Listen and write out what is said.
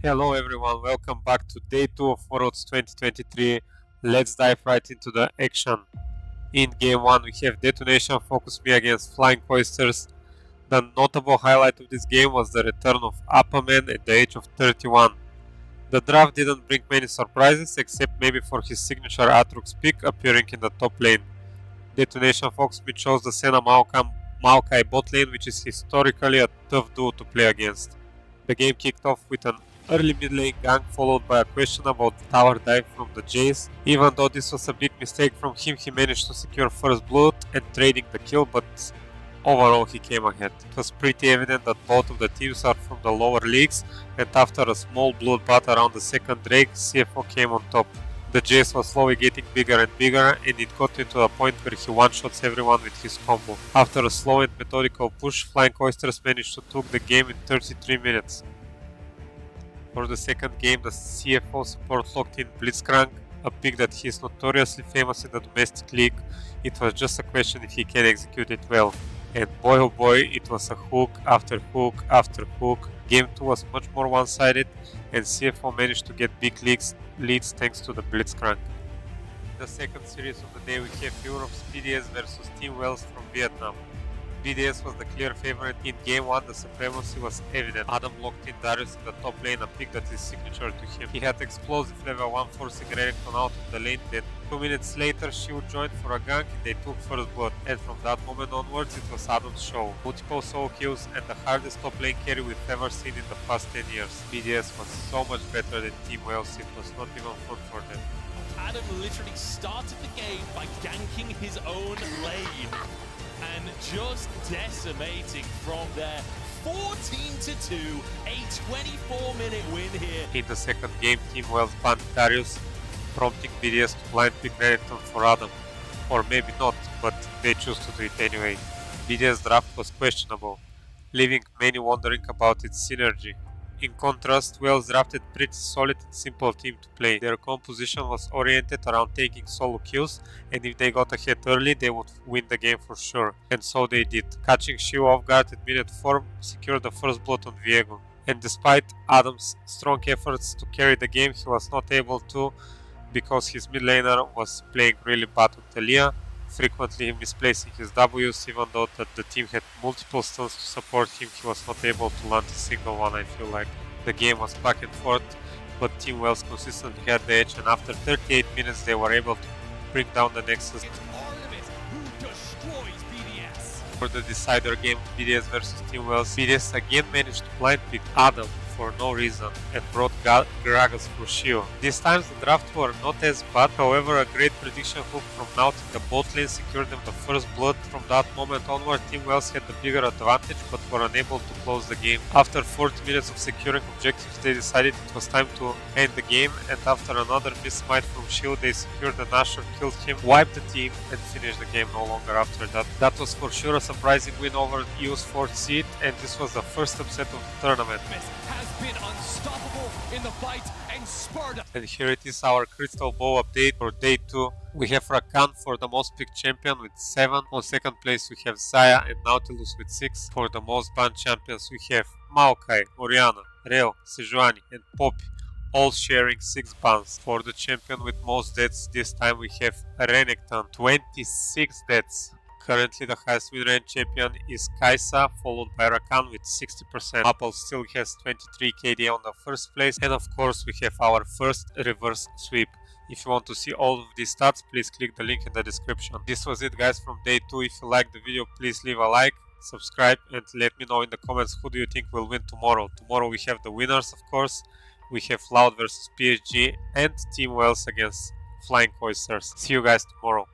Hello everyone, welcome back to day 2 of Worlds 2023. Let's dive right into the action. In game 1 we have Detonation Focus Me against Flying Oysters. The notable highlight of this game was the return of Apamen at the age of 31. The draft didn't bring many surprises except maybe for his signature Aatrox pick appearing in the top lane. Detonation Focus Me chose the Senna Maokai bot lane, which is historically a tough duo to play against. The game kicked off with an early mid lane gank followed by a question about tower dive from the Jace. Even though this was a big mistake from him, he managed to secure first blood and trading the kill, but overall he came ahead. It was pretty evident that both of the teams are from the lower leagues, and after a small bloodbath around the second Drake, CFO came on top. The Jace was slowly getting bigger and bigger, and it got into a point where he one-shots everyone with his combo. After a slow and methodical push, Flying Oysters managed to take the game in 33 minutes. For the second game, the CFO support locked in Blitzcrank, a pick that he is notoriously famous in the domestic league. It was just a question if he can execute it well. And boy oh boy, it was a hook after hook after hook. Game 2 was much more one-sided, and CFO managed to get big leads thanks to the Blitzcrank. In the second series of the day, we have Europe's BDS versus Team Wales from Vietnam. BDS was the clear favorite. In game 1, the supremacy was evident. Adam locked in Darius in the top lane, a pick that is signature to him. He had explosive level 1 forcing Renekton out of the lane, then 2 minutes later Shield joined for a gank and they took first blood. And from that moment onwards it was Adam's show. Multiple solo kills and the hardest top lane carry we've ever seen in the past 10 years. BDS was so much better than Team Wales, it was not even fun for them. Adam literally started the game by ganking his own lane and just decimating from there. 14-2, a 24-minute win here. In the second game, Team Wales banned Darius, prompting BDS to blind pick Renekton for Adam. Or maybe not, but they chose to do it anyway. BDS draft was questionable, leaving many wondering about its synergy. In contrast, Wales drafted pretty solid and simple team to play. Their composition was oriented around taking solo kills, and if they got ahead early, they would win the game for sure. And so they did. Catching Shiu off guard at minute 4 secured the first blood on Viego. And despite Adam's strong efforts to carry the game, he was not able to because his mid laner was playing really bad with Talia, frequently misplacing his Ws. Even though that the team had multiple stuns to support him, he was not able to land a single one. I feel like the game was back and forth, but Team Wales consistently had the edge, and after 38 minutes they were able to bring down the Nexus. For the decider game, BDS versus Team Wales, BDS again managed to blind pick Adam for no reason and brought Gragas for Shio. These times the draft were not as bad, however a great prediction hook from Naut in the bot lane secured them the first blood. From that moment onward, Team Wales had the bigger advantage but were unable to close the game. After 40 minutes of securing objectives, they decided it was time to end the game, and after another miss-smite from Shio, they secured the Nashor, killed him, wiped the team and finished the game no longer after that. That was for sure a surprising win over EU's 4th seed, and this was the first upset of the tournament. Been unstoppable in the fight and spurred. And here it is, our Crystal Ball update for day 2. We have Rakan for the most picked champion with 7. On second place we have Zaya and Nautilus with 6. For the most banned champions we have Maokai, Orianna, Reo, Sejuani and Poppy, all sharing 6 bans. For the champion with most deaths, this time we have Renekton, 26 deaths. Currently the highest win rate champion is Kai'Sa, followed by Rakan with 60%. Apple still has 23 KD on the first place, and of course we have our first reverse sweep. If you want to see all of these stats, please click the link in the description. This was it guys from day 2. If you liked the video, please leave a like, subscribe and let me know in the comments who do you think will win tomorrow. Tomorrow we have the winners, of course. We have Loud versus PSG and Team Wales against Flying Oysters. See you guys tomorrow.